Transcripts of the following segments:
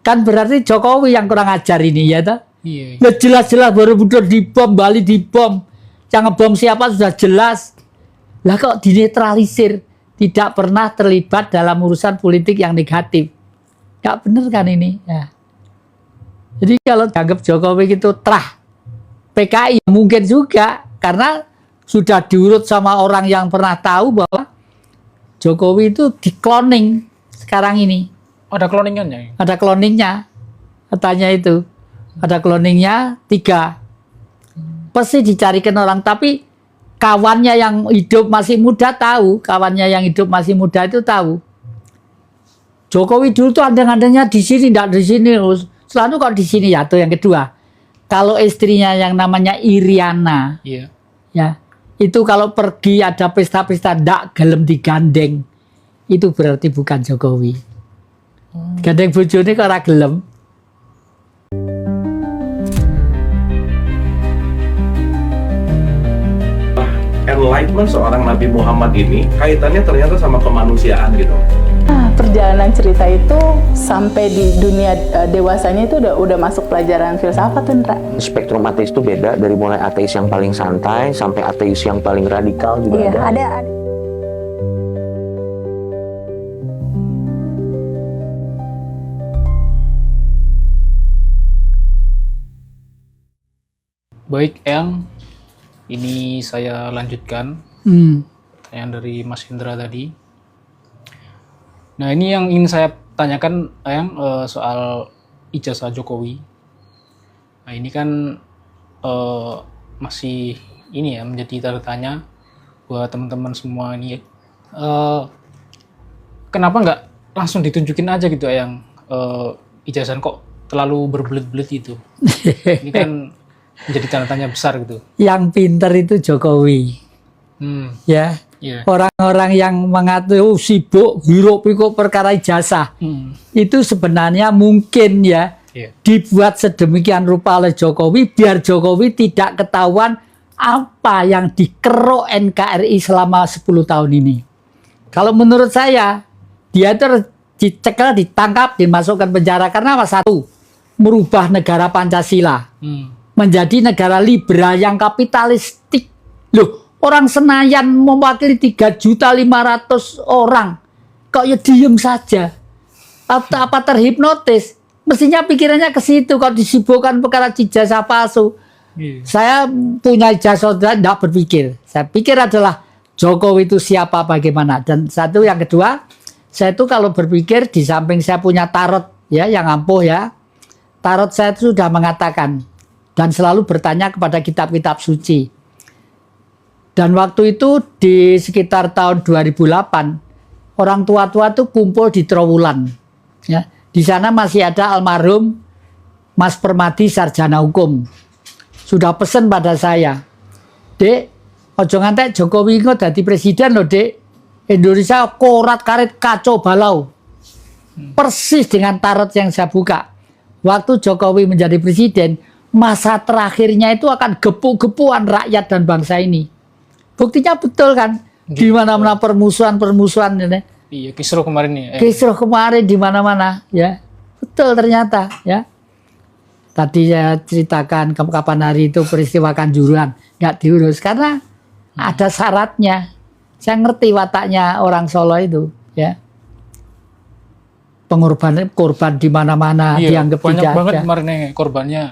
Kan berarti Jokowi yang kurang ajar ini ya toh. Iya. Nah, jelas-jelas Borobudur dibom, Bali dibom. Yang ngebom siapa sudah jelas. Lah kok dinetralisir, tidak pernah terlibat dalam urusan politik yang negatif. Gak bener kan ini ya. Jadi kalau dianggap Jokowi itu terah PKI mungkin juga karena sudah diurut sama orang yang pernah tahu bahwa Jokowi itu di-cloning sekarang ini. Ada cloningannya. Ada cloningnya, katanya itu. Ada cloningnya 3. Pasti dicarikan orang, tapi kawannya yang hidup masih muda tahu. Kawannya yang hidup masih muda itu tahu. Jokowi dulu tuh andang-andangnya di sini, tidak di sini. Selalu kok di sini ya, tuh yang kedua. Kalau istrinya yang namanya Iriana, Iya. ya, itu kalau pergi ada pesta-pesta ndak gelem digandeng, itu berarti bukan Jokowi. Gandeng bojone kok ora gelem. Enlightenment seorang Nabi Muhammad ini kaitannya ternyata sama kemanusiaan gitu. Nah, perjalanan cerita itu sampai di dunia dewasanya itu udah masuk pelajaran filsafat tuh, Ndra. Spektrum ateis itu beda dari mulai ateis yang paling santai sampai ateis yang paling radikal juga Iya, ada. ada. Baik, Eyang. Ini saya lanjutkan pertanyaan dari Mas Hendra tadi. Nah, ini yang ingin saya tanyakan, Eyang, soal ijazah Jokowi. Nah, ini kan masih ini ya menjadi tanda tanya buat teman-teman semua ini. Kenapa nggak langsung ditunjukin aja gitu, Eyang? Ijazah kok terlalu berbelit-belit itu. Ini kan menjadi tanda tanya besar gitu. Yang pinter itu Jokowi. Ya. Yeah. Orang-orang yang mengatur sibuk hiruk pikuk perkara ijazah. Itu sebenarnya mungkin ya dibuat sedemikian rupa oleh Jokowi biar Jokowi tidak ketahuan apa yang dikeruk NKRI selama 10 tahun ini. Kalau menurut saya dia itu dicekel, ditangkap, dimasukkan penjara karena apa? Satu, merubah negara Pancasila menjadi negara liberal yang kapitalistik. Loh, orang Senayan mewakili 3.500.000 orang. Kok ya diem saja? Apa terhipnotis? Mestinya pikirannya ke situ. Kok disibukkan perkara ijazah palsu? Saya punya ijazah, tidak berpikir. Saya pikir adalah Jokowi itu siapa, bagaimana. Dan satu, yang kedua, saya itu kalau berpikir di samping saya punya tarot ya yang ampuh ya. Tarot saya itu sudah mengatakan dan selalu bertanya kepada kitab-kitab suci. Dan waktu itu di sekitar tahun 2008, orang tua-tua tuh kumpul di Trowulan. Ya, di sana masih ada almarhum Mas Permadi sarjana hukum. Sudah pesen pada saya, Dek, ojo ngantek Jokowi kok dadi presiden loh, Dek. Indonesia korat karet kacau balau. Persis dengan tarot yang saya buka. Waktu Jokowi menjadi presiden, masa terakhirnya itu akan gepu-gepuan rakyat dan bangsa ini. Buktinya betul kan? Di mana-mana permusuhan ini. Iya, kisruh kemarin nih. Kisruh kemarin di mana-mana, ya. Betul ternyata, ya. Tadi saya ceritakan kapan hari itu peristiwa Kanjuruhan, nggak diurus karena ada syaratnya. Saya ngerti wataknya orang Solo itu, ya. Korban di mana-mana dianggap banyak tidak banget ada. kemarin nih korbannya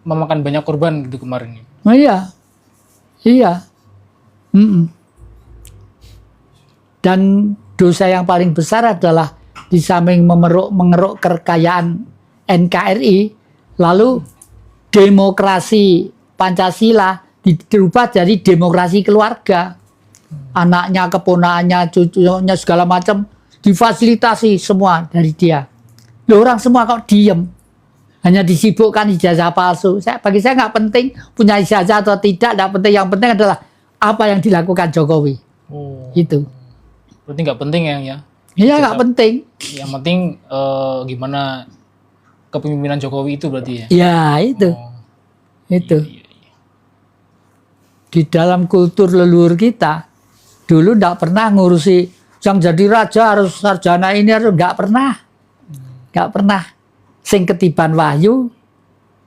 memakan banyak korban gitu kemarin nih. Oh iya. Iya. Dan dosa yang paling besar adalah di samping mengeruk kekayaan NKRI, lalu demokrasi Pancasila dirubah jadi demokrasi keluarga. Anaknya, keponakannya, cucunya segala macam difasilitasi semua dari dia. Loh, orang semua kok diem? Hanya disibukkan ijazah palsu. Bagi saya nggak penting punya ijazah atau tidak penting. Yang penting adalah apa yang dilakukan Jokowi. Itu. Berarti nggak penting ya? Iya, nggak penting. Yang penting gimana kepemimpinan Jokowi itu berarti ya? Ya, itu. Itu. Iya. Di dalam kultur leluhur kita, dulu nggak pernah ngurusi yang jadi raja harus sarjana ini, harus nggak pernah. Nggak pernah. Sing ketiban wahyu,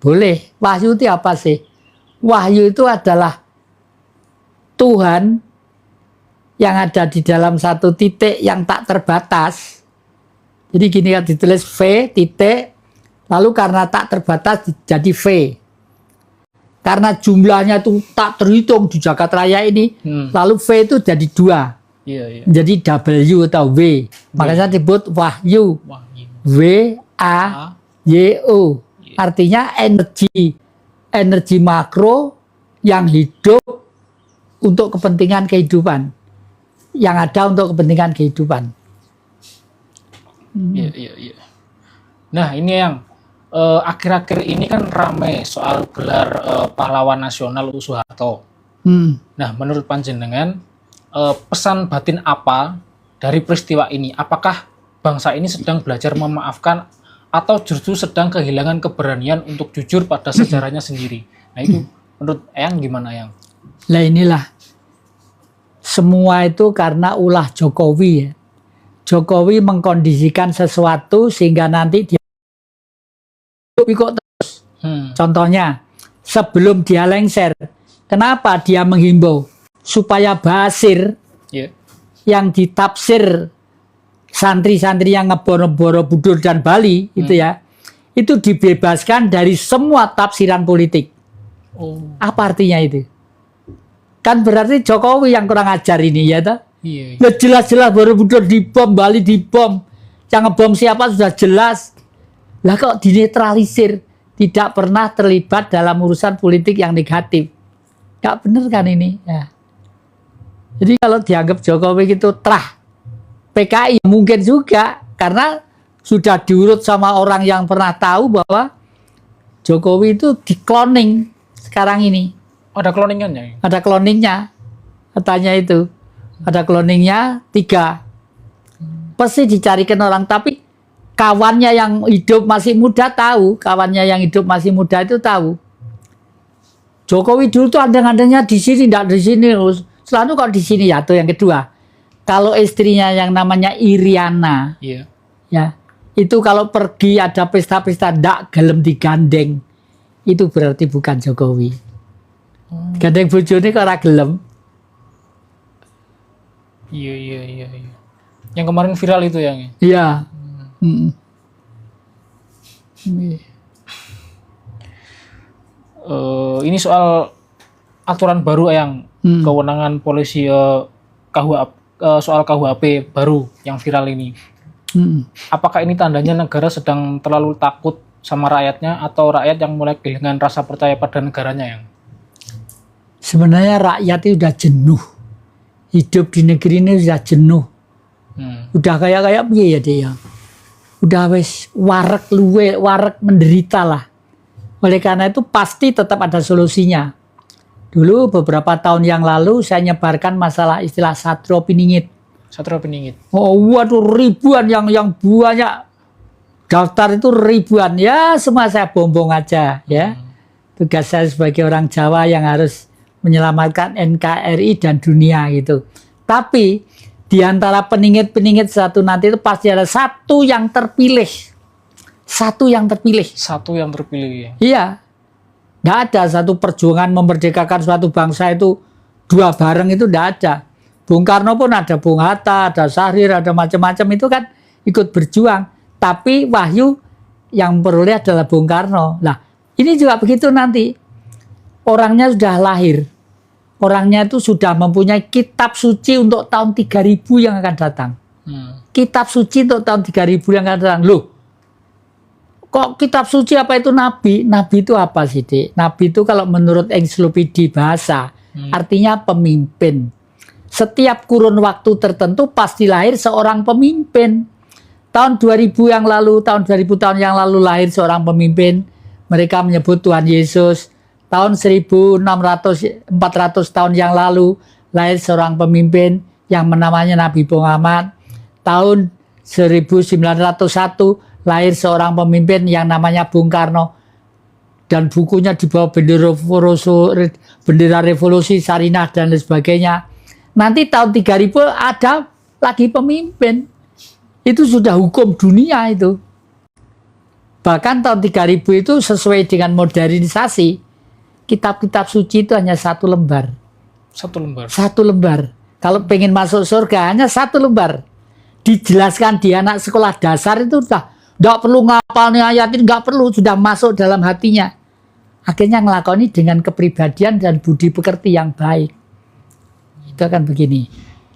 boleh. Wahyu itu apa sih? Wahyu itu adalah Tuhan yang ada di dalam satu titik yang tak terbatas. Jadi gini kan ditulis V titik, lalu karena tak terbatas jadi V. Karena jumlahnya itu tak terhitung di jagat raya ini, lalu V itu jadi 2. Iya, iya. Jadi W atau W. Makanya disebut wahyu. Wahyu. W-A-Y-O. Artinya energi makro yang hidup untuk kepentingan kehidupan. Yang ada untuk kepentingan kehidupan. Iya, iya, iya. Nah, ini yang akhir-akhir ini kan ramai soal gelar pahlawan nasional Soeharto. Nah, menurut panjenengan pesan batin apa dari peristiwa ini? Apakah bangsa ini sedang belajar memaafkan atau justru sedang kehilangan keberanian untuk jujur pada sejarahnya sendiri? Nah, itu menurut Eyang gimana, Eyang? Lah inilah semua itu karena ulah Jokowi ya. Jokowi mengkondisikan sesuatu sehingga nanti dia ikut terus. Contohnya, sebelum dia lengser, kenapa dia menghimbau supaya Basir yang ditafsir santri-santri yang ngeboro-boro Budur dan Bali itu ya, itu dibebaskan dari semua tafsiran politik. Apa artinya itu? Kan berarti Jokowi yang kurang ajar ini ya toh? Iya. Nah, jelas-jelas Borobudur dibom, Bali dibom. Yang ngebom siapa sudah jelas. Lah kok dinetralisir, tidak pernah terlibat dalam urusan politik yang negatif. Gak bener kan ini? Ya. Jadi kalau dianggap Jokowi itu terah PKI mungkin juga karena sudah diurut sama orang yang pernah tahu bahwa Jokowi itu di-cloning sekarang ini. Ada cloningannya? Ada cloningnya, katanya itu. Ada cloningnya 3. Pasti dicarikan orang, tapi kawannya yang hidup masih muda tahu. Kawannya yang hidup masih muda itu tahu. Jokowi dulu tuh andang-andangnya di sini, tidak di sini. Selalu kok di sini ya, tuh yang kedua. Kalau istrinya yang namanya Iriana, ya itu kalau pergi ada pesta-pesta ndak gelem digandeng, itu berarti bukan Jokowi. Gandeng bojone kok ora gelem. Iya. Yang kemarin viral itu yang. Iya. Ini soal aturan baru yang kewenangan polisi soal KUHP baru yang viral ini. Apakah ini tandanya negara sedang terlalu takut sama rakyatnya atau rakyat yang mulai kehilangan rasa percaya pada negaranya yang? Sebenarnya rakyat itu udah jenuh. Hidup di negeri ini sudah jenuh. Udah kayak piye ya dia. Udah wes warek menderita lah. Oleh karena itu pasti tetap ada solusinya. Dulu beberapa tahun yang lalu saya nyebarkan masalah istilah Satrio Piningit. Satrio Piningit. Oh, waduh ribuan yang banyak daftar itu ribuan. Ya semua saya bombong aja ya. Tugas saya sebagai orang Jawa yang harus menyelamatkan NKRI dan dunia gitu. Tapi di antara peningit-peningit satu nanti itu pasti ada satu yang terpilih. Satu yang terpilih. Satu yang terpilih ya. Iya. Nggak ada satu perjuangan memerdekakan suatu bangsa itu dua bareng itu nggak ada. Bung Karno pun ada, Bung Hatta, ada Syahrir, ada macam-macam itu kan ikut berjuang. Tapi wahyu yang peroleh adalah Bung Karno. Nah ini juga begitu nanti. Orangnya sudah lahir. Orangnya itu sudah mempunyai kitab suci untuk tahun 3000 yang akan datang. Kitab suci untuk tahun 3000 yang akan datang. Loh, kok kitab suci apa itu nabi? Nabi itu apa sih, Dik? Nabi itu kalau menurut ensiklopedia bahasa, artinya pemimpin. Setiap kurun waktu tertentu pasti lahir seorang pemimpin. Tahun 2000 yang lalu, tahun 2000 tahun yang lalu lahir seorang pemimpin. Mereka menyebut Tuhan Yesus. Tahun 1400 tahun yang lalu lahir seorang pemimpin yang namanya Nabi Muhammad. Tahun 1901 lahir seorang pemimpin yang namanya Bung Karno. Dan bukunya di bawah bendera revolusi Sarinah dan lain sebagainya. Nanti tahun 3000 ada lagi pemimpin. Itu sudah hukum dunia itu. Bahkan tahun 3000 itu sesuai dengan modernisasi, kitab-kitab suci itu hanya 1 lembar. 1 lembar. 1 lembar. Kalau pengen masuk surga hanya 1 lembar. Dijelaskan di anak sekolah dasar itu sudah nggak perlu ngapalnya ayatin, nggak perlu, sudah masuk dalam hatinya. Akhirnya ngelakoni dengan kepribadian dan budi pekerti yang baik. Itu akan begini.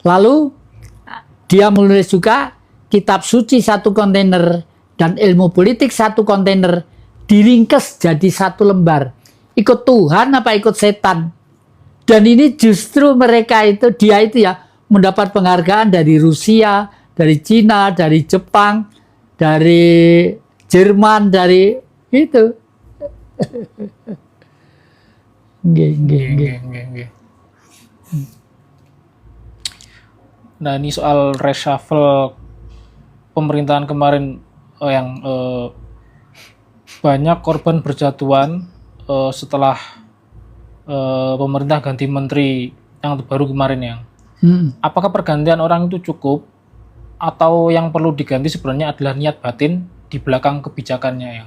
Lalu dia menulis juga kitab suci 1 kontainer dan ilmu politik 1 kontainer diringkes jadi 1 lembar. Ikut Tuhan apa ikut setan? Dan ini justru mereka itu, dia itu ya mendapat penghargaan dari Rusia, dari Cina, dari Jepang, dari Jerman, dari itu. Nggih. Nah, ini soal reshuffle pemerintahan kemarin yang banyak korban berjatuhan setelah pemerintah ganti menteri yang baru kemarin yang. Apakah pergantian orang itu cukup atau yang perlu diganti sebenarnya adalah niat batin di belakang kebijakannya ya?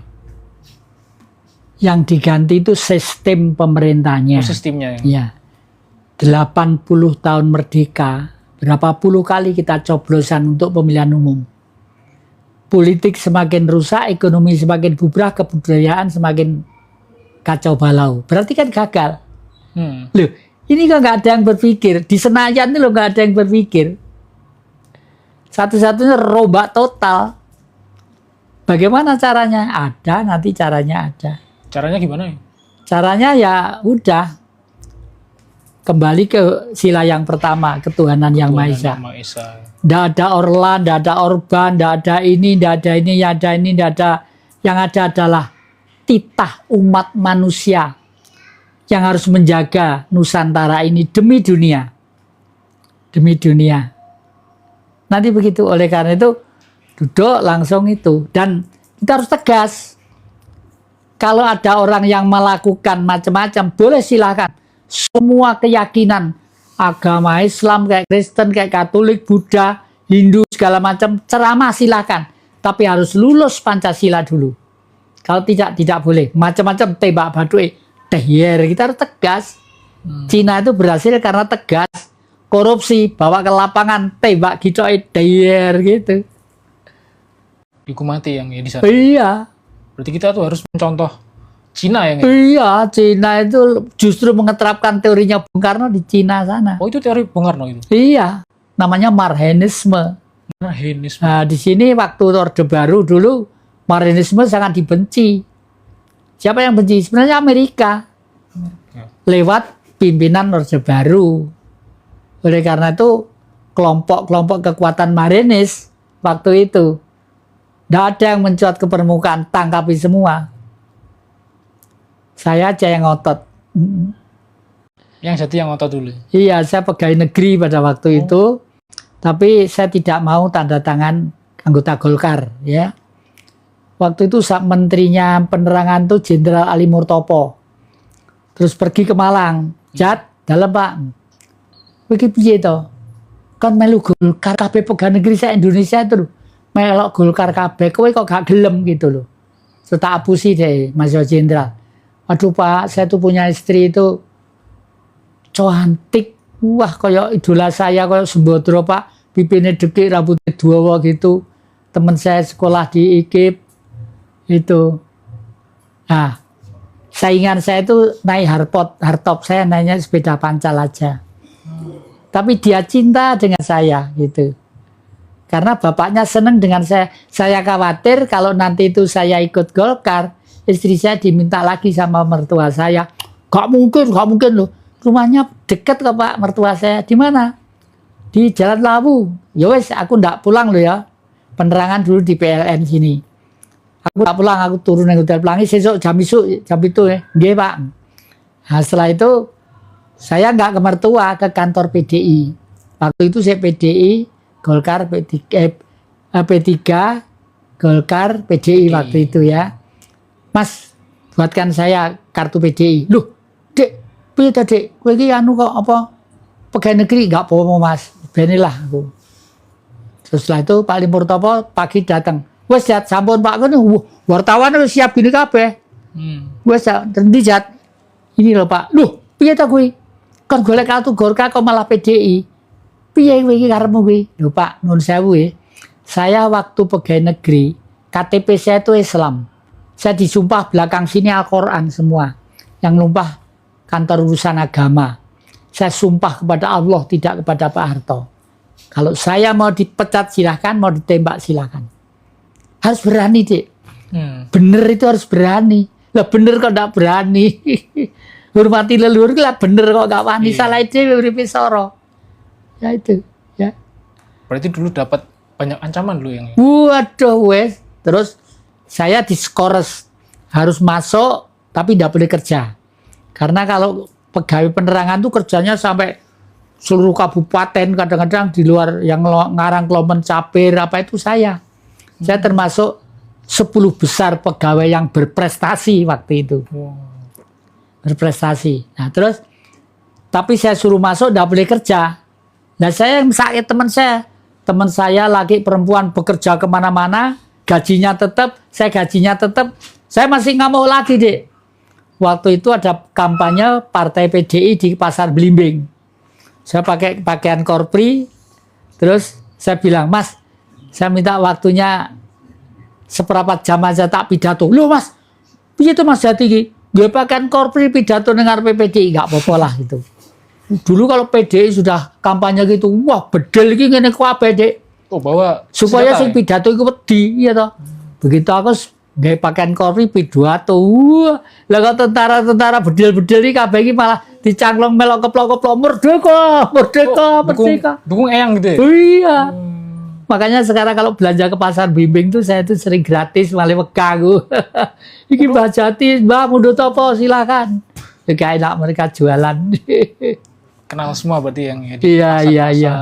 Yang diganti itu sistem pemerintahnya. Sistemnya ya. Ya. 80 tahun merdeka, berapa puluh kali kita coblosan untuk pemilihan umum. Politik semakin rusak, ekonomi semakin bubrah, kebudayaan semakin kacau balau. Berarti kan gagal. Loh, ini kok nggak ada yang berpikir. Di Senayan ini loh nggak ada yang berpikir. Satu-satunya rombak total. Bagaimana caranya? Ada, nanti caranya ada. Caranya gimana ya? Caranya ya udah kembali ke sila yang pertama, ketuhanan yang Maha Esa. Nggak ada Orlan, nggak ada Orban, nggak ada ini, nggak ada ini, nggak ada ini, nggak ada. Yang ada adalah titah umat manusia yang harus menjaga Nusantara ini demi dunia. Demi dunia. Nanti begitu, oleh karena itu duduk langsung itu. Dan kita harus tegas. Kalau ada orang yang melakukan macam-macam, boleh silakan. Semua keyakinan agama Islam, kayak Kristen, kayak Katolik, Buddha, Hindu, segala macam, ceramah silakan. Tapi harus lulus Pancasila dulu. Kalau tidak boleh. Macam-macam tembak baduke, teher. Kita harus tegas. Cina itu berhasil karena tegas. Korupsi, bawa ke lapangan, tembak gitu, teher gitu. Dihukum mati yang ya di sana. Iya. Berarti kita tuh harus mencontoh Cina ya? Iya, Cina itu justru mengeterapkan teorinya Bung Karno di Cina sana. Oh, itu teori Bung Karno itu? Iya, namanya Marxisme. Marxisme. Nah, di sini waktu Orde Baru dulu, Marxisme sangat dibenci. Siapa yang benci? Sebenarnya Amerika. Lewat pimpinan Orde Baru. Oleh karena itu, kelompok-kelompok kekuatan Marxis waktu itu, tidak ada yang mencuat ke permukaan, tangkapi semua. Saya aja yang ngotot. Yang jadi yang ngotot dulu? Iya, saya pegawai negeri pada waktu itu. Tapi saya tidak mau tanda tangan anggota Golkar. Ya. Waktu itu menterinya penerangan itu Jenderal Ali Murtopo. Terus pergi ke Malang. Jat, dalam Pak. Begitu itu. Kan melu Golkar, kabeh pegawai negeri saya Indonesia itu loh. Melok Golkar kabeh, kowe kok gak gelem gitu loh. So tak apusi deh, Mas Jenderal. Aduh Pak, saya tuh punya istri itu cantik. Wah, kayak idola saya, kayak Sembodro Pak. Pipinya dekik, rambutnya dua gitu. Teman saya sekolah di IKIP. Itu. Nah, saingan saya itu naik hardtop. Saya naiknya sepeda pancal aja. Tapi dia cinta dengan saya gitu. Karena bapaknya seneng dengan saya. Saya khawatir kalau nanti itu saya ikut Golkar, istri saya diminta lagi sama mertua saya. Gak mungkin loh. Rumahnya dekat kok Pak, mertua saya. Di mana? Di Jalan Lawu. Ya wes, aku ndak pulang loh ya. Penerangan dulu di PLN sini. Aku ndak pulang, aku turun yang Hotel Pelangi sesuk jam itu ya. Nggih Pak. Nah, setelah itu saya nggak ke mertua, ke kantor PDI. Waktu itu saya PDI, Golkar, P3, Golkar, PDI waktu itu ya. Mas, buatkan saya kartu PDI. Loh, Dek, piye ta Dek? Kowe iki anu kok apa? Pegawai negeri enggak apa-apa Mas. Benilah aku. Terus setelah itu Pak Ali Murtopo pagi datang. Wes Jat, sampun Pak kan wartawan wis siap gini kabeh. Wes nanti Jat. Ini loh Pak. Loh, piye ta kuwi? Kon golek kartu Gorka kok malah PDI. Piye kowe iki karepmu kuwi? Lho Pak, nuwun sewu ya. Saya waktu pegawai negeri, KTP saya itu Islam. Saya disumpah belakang sini Al-Qur'an semua. Yang numpah kantor urusan agama. Saya sumpah kepada Allah, tidak kepada Pak Harto. Kalau saya mau dipecat silahkan, mau ditembak silahkan. Harus berani, Dik. Bener itu harus berani. Lah bener kok enggak berani. Hormati leluhur lah bener kok enggak wani. Salah dhewe uripe soro. Ya itu, ya. Berarti dulu dapat banyak ancaman dulu yang. Waduh wes. Terus saya diskores harus masuk tapi tidak boleh kerja. Karena kalau pegawai penerangan tuh kerjanya sampai seluruh kabupaten, kadang-kadang di luar yang ngarang Klomen Capir apa itu saya. Saya termasuk 10 besar pegawai yang berprestasi waktu itu. Berprestasi. Nah terus, tapi saya suruh masuk tidak boleh kerja. Nah saya yang sakit teman saya laki perempuan bekerja kemana-mana, gajinya tetap, saya masih nggak mau lagi Dek. Waktu itu ada kampanye partai PDI di Pasar Belimbing. Saya pakai pakaian korpri, terus saya bilang, Mas, saya minta waktunya seperempat jam aja tak pidato. Loh Mas, itu Mas Jati, gue pakaian korpri pidato dengar PPDI, nggak apa-apa lah gitu. Dulu kalau PDI sudah kampanye gitu, wah bedel iki ngene kabeh, Dek. Oh, bawa supaya senjata, sing pidato iku wedi, ya toh. Begitu aku gawe pakaian korpri pidato. Wah, lah kok tentara-tentara bedel-bedel iki kabeh iki malah dicangklong melok keplok-keplok merdeka. Dukung Eyang gitu ya? Iya. Makanya sekarang kalau belanja ke Pasar Bimbing tuh saya tuh sering gratis malah wekagu. Iki Mbak Jati, Mbak Mundo Topo silakan. Kayak enak mereka jualan. Kenal semua berarti yang Iya. pasar gitu ya.